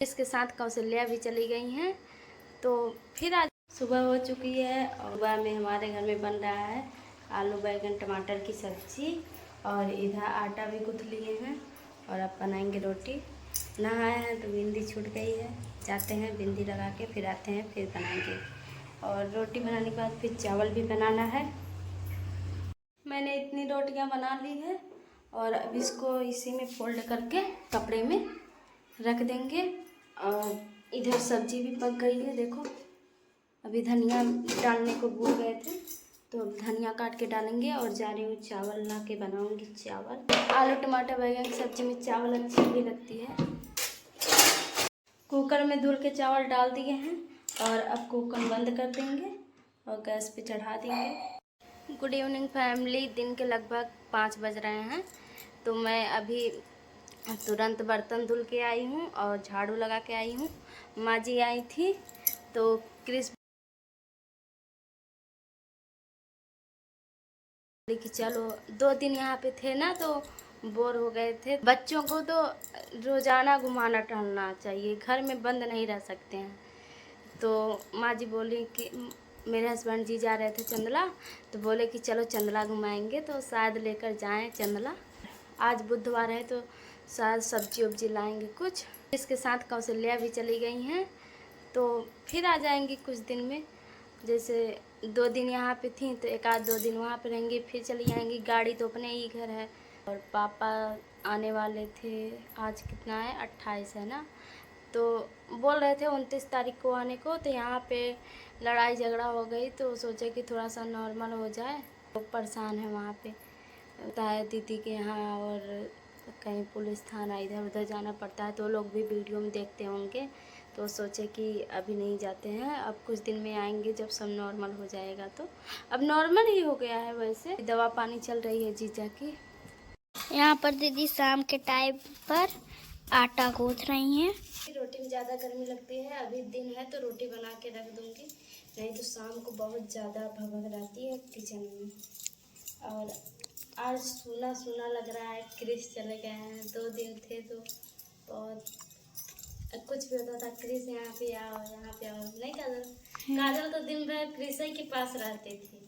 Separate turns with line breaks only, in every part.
इसके साथ कौशल्या भी चली गई हैं। तो फिर आज सुबह हो चुकी है और सुबह में हमारे घर में बन रहा है आलू बैंगन टमाटर की सब्जी और इधर आटा भी गूँथ लिए हैं और अब बनाएंगे रोटी। नहाए हैं तो बिंदी छूट गई है, जाते हैं बिंदी लगा के फिर आते हैं फिर बनाएंगे। और रोटी बनाने के बाद फिर चावल भी बनाना है। मैंने इतनी रोटियां बना ली है और अब इसको इसी में फोल्ड करके कपड़े में रख देंगे। और इधर सब्जी भी पक गई है, देखो अभी धनिया डालने को भूल गए थे तो अब धनिया काट के डालेंगे। और जा रही हूँ चावल ला के बनाऊँगी चावल। आलू टमाटर बैंगन की सब्जी में चावल अच्छी भी लगती है। कुकर में धुल के चावल डाल दिए हैं और अब कुकर बंद कर देंगे और गैस पे चढ़ा देंगे। गुड इवनिंग फैमिली, दिन के लगभग 5 बज रहे हैं। तो मैं अभी तुरंत बर्तन धुल के आई हूँ और झाड़ू लगा के आई हूँ। माँ जी आई थी तो क्रिस कि चलो 2 दिन यहाँ पे थे ना तो बोर हो गए थे। बच्चों को तो रोज़ाना घुमाना टहलना चाहिए, घर में बंद नहीं रह सकते हैं। तो माँ जी बोली कि मेरे हस्बैंड जी जा रहे थे चंदला तो बोले कि चलो चंदला घुमाएंगे, तो शायद लेकर जाएं चंदला। आज बुधवार है तो शायद सब्जी वब्जी लाएंगे कुछ। इसके साथ कौशल्या भी चली गई हैं तो फिर आ जाएंगी कुछ दिन में। जैसे 2 दिन यहाँ पे थी तो 1-2 दिन वहाँ पे रहेंगी फिर चली जाएंगी। गाड़ी तो अपने ही घर है। और पापा आने वाले थे, आज कितना है 28 है ना, तो बोल रहे थे 29 तारीख को आने को। तो यहाँ पे लड़ाई झगड़ा हो गई तो सोचे कि थोड़ा सा नॉर्मल हो जाए। लोग परेशान है वहाँ पे, होता है दीदी के यहाँ और कहीं पुलिस थाना इधर उधर जाना पड़ता है तो लोग भी वीडियो में देखते होंगे। तो सोचे कि अभी नहीं जाते हैं, अब कुछ दिन में आएंगे जब सब नॉर्मल हो जाएगा। तो अब नॉर्मल ही हो गया है। वैसे दवा पानी चल रही है जीजा की।
यहाँ पर दीदी शाम के टाइम पर आटा गूंथ रही हैं।
रोटी में ज़्यादा गर्मी लगती है, अभी दिन है तो रोटी बना के रख दूँगी, नहीं तो शाम को बहुत ज़्यादा भभक रहती है किचन में। और आज सूना सूना लग रहा है, क्रिस चले गए हैं। 2 दिन थे तो बहुत कुछ भी होता था, क्रिस यहाँ पे आओ नहीं काजल। काजल तो दिन भर क्रिस ही के पास रहती थी।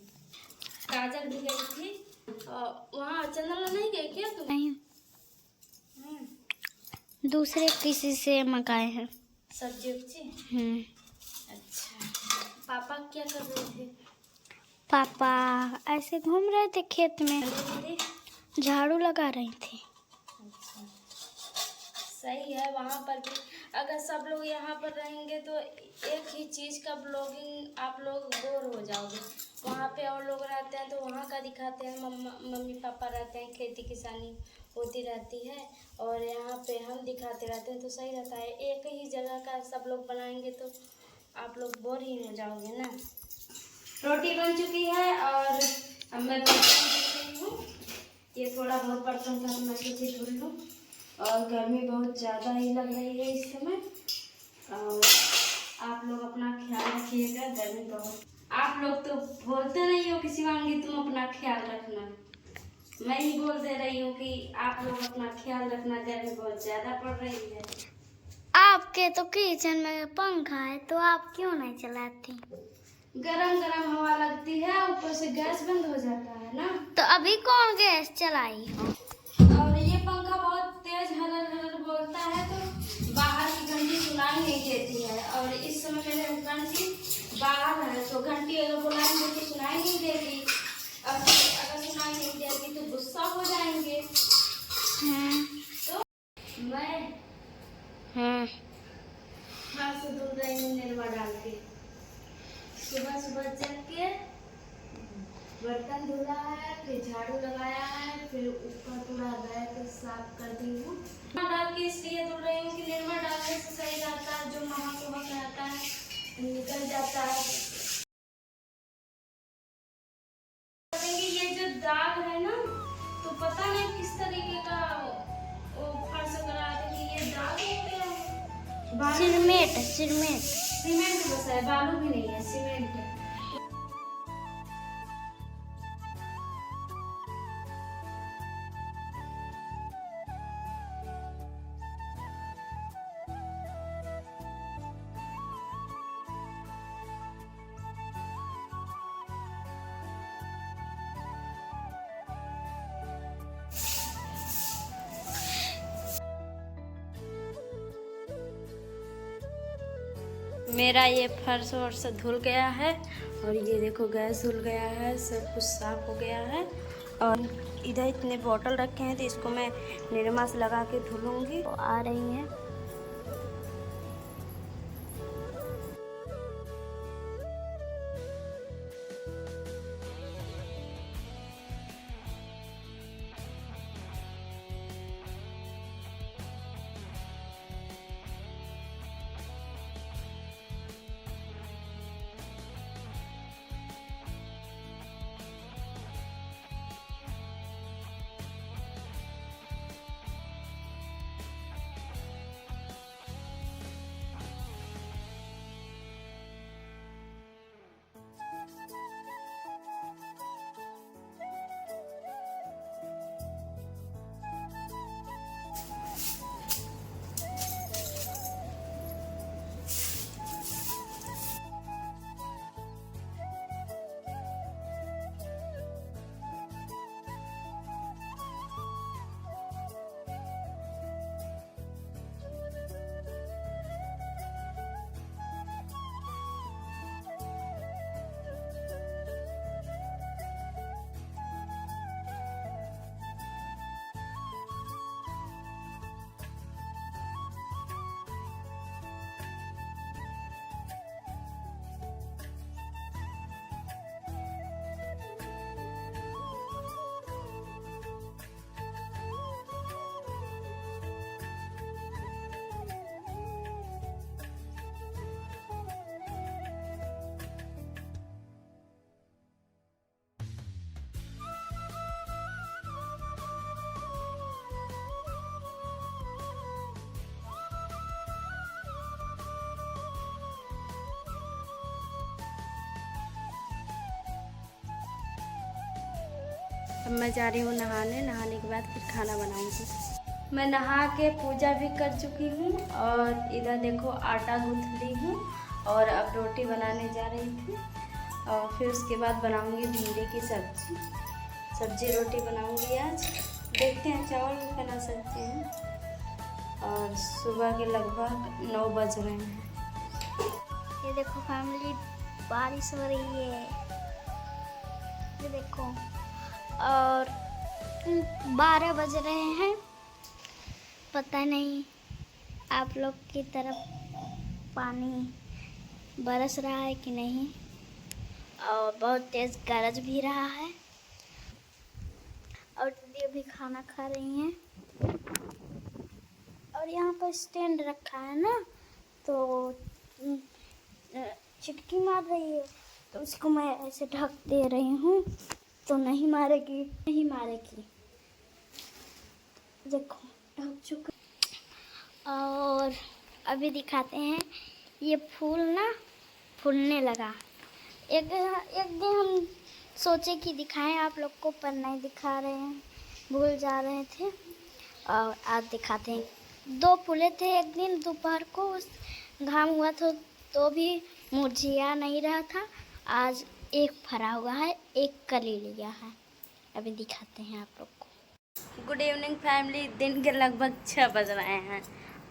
काजल भी गई थी वहाँ चंदला नहीं गए क्या तुम?
नहीं, दूसरे किसी से मंगाए हैं
सब्जी उब्जी। अच्छा, पापा क्या कर रहे थे?
पापा ऐसे घूम रहे थे खेत में, झाड़ू लगा रही थी।
अच्छा, सही है। वहाँ पर भी अगर सब लोग यहाँ पर रहेंगे तो एक ही चीज़ का ब्लॉगिंग आप लोग बोर हो जाओगे। वहाँ पे और लोग रहते हैं तो वहाँ का दिखाते हैं, मम्मी पापा रहते हैं, खेती किसानी होती रहती है, और यहाँ पे हम दिखाते रहते हैं तो सही रहता है। एक ही जगह का सब लोग बनाएंगे तो आप लोग बोर ही हो जाओगे ना। रोटी बन चुकी है और अब मैं बर्तन धुल रही हूँ। ये थोड़ा बहुत बर्तन था तो मैं सोची धुल लूँ। और गर्मी बहुत ज़्यादा ही लग रही है इस समय। और आप लोग अपना ख्याल रखिएगा, गर्मी बहुत। आप लोग तो बोलते नहीं हो कि शिवांगी तुम अपना ख्याल रखना, मैं ही बोल दे रही हूँ कि आप लोग अपना ख्याल रखना, गर्मी बहुत ज़्यादा पड़ रही है।
आपके तो किचन में पंखा है तो आप क्यों नहीं चलाती?
गरम गरम हवा लगती है, ऊपर से गैस बंद हो जाता है ना।
तो अभी कौन गैस चलाई हो?
और ये पंखा बहुत तेज हलर हलर बोलता है तो बाहर की घंटी सुनाई नहीं देती है। और इस समय मेरे हस्बैंड जी बाहर है तो घंटी अगर बुलाएंगे तो सुनाई नहीं देगी। अगर सुनाई नहीं देगी तो गुस्सा हो जाएंगे। तो मैं हाथ से धुल रही हूँ निरमा डाल के। सुबह सुबह चल के बर्तन धुला है, फिर झाड़ू लगाया है, फिर ऊपर पूरा रैक साफ कर दी हूँ। डाल के इसलिए धुल रही हूँ कि निरमा डालने से सही रहता है, जो महक वहक रहता है निकल जाता है। ये जो दाग है ना तो पता नहीं किस तरीके का वो फर्श करा कि ये दाग हो गया है। सीमेंट बस है, बालू भी नहीं है, सीमेंट है। मेरा ये फर्श वर्श धुल गया है और ये देखो गैस धुल गया है, सब कुछ साफ हो गया है। और इधर इतने बॉटल रखे हैं तो इसको मैं निरमा से लगा के धुलूंगी। तो आ रही हैं। अब मैं जा रही हूँ नहाने के बाद फिर खाना बनाऊंगी। मैं नहा के पूजा भी कर चुकी हूँ और इधर देखो आटा गूँथ ली हूँ और अब रोटी बनाने जा रही थी। और फिर उसके बाद बनाऊंगी भिंडी की सब्जी रोटी बनाऊंगी आज। देखते हैं, चावल भी बना सकते हैं। और सुबह के लगभग 9 बज रहे हैं।
ये देखो फैमिली, बारिश हो रही है, ये देखो। और 12 बज रहे हैं। पता नहीं आप लोग की तरफ पानी बरस रहा है कि नहीं। और बहुत तेज गरज भी रहा है। और दीदी अभी खाना खा रही हैं। और यहाँ पर स्टैंड रखा है ना, तो चिटकी मार रही है, तो उसको मैं ऐसे ढक दे रही हूँ, तो नहीं मारेगी। देखो ढक चुका। और अभी दिखाते हैं, ये फूल ना फूलने लगा। एक दिन हम सोचे कि दिखाएं आप लोग को, पर नहीं दिखा रहे हैं, भूल जा रहे थे। और आज दिखाते हैं। 2 फूले थे एक दिन दोपहर को, घाम हुआ था तो भी मुरझिया नहीं रहा था। आज एक फरा हुआ है, एक कली लिया है। अभी दिखाते हैं आप लोग को।
Good evening family. दिन के लगभग 6 बज रहे हैं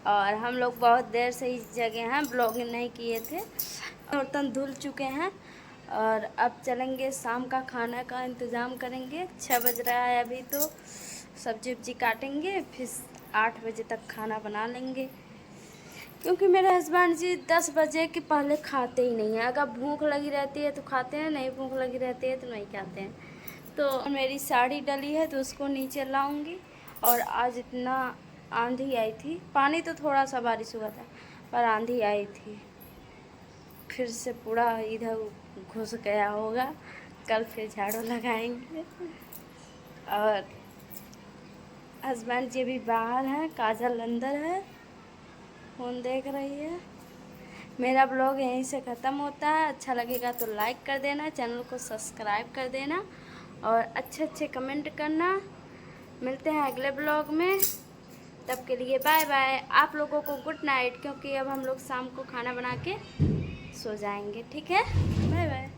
और हम लोग बहुत देर से इस जगह हैं, ब्लॉगिंग नहीं किए थे। बर्तन धुल चुके हैं और अब चलेंगे, शाम का खाना का इंतज़ाम करेंगे। 6 बज रहा है अभी, तो सब्जी वब्जी काटेंगे, फिर 8 बजे तक खाना बना लेंगे। क्योंकि मेरे हस्बैंड जी 10 बजे के पहले खाते ही नहीं हैं। अगर भूख लगी रहती है तो खाते हैं, नहीं भूख लगी रहती है तो नहीं खाते हैं। तो मेरी साड़ी डली है तो उसको नीचे लाऊंगी। और आज इतना आंधी आई थी, पानी तो थोड़ा सा बारिश हुआ था, पर आंधी आई थी। फिर से पूरा इधर घुस गया होगा। कल फिर झाड़ू लगाएंगे। और हस्बैंड जी भी बाहर हैं, काजल अंदर है, फोन देख रही है। मेरा ब्लॉग यहीं से ख़त्म होता है। अच्छा लगेगा तो लाइक कर देना, चैनल को सब्सक्राइब कर देना और अच्छे कमेंट करना। मिलते हैं अगले ब्लॉग में, तब के लिए बाय बाय। आप लोगों को गुड नाइट, क्योंकि अब हम लोग शाम को खाना बना के सो जाएंगे। ठीक है, बाय बाय।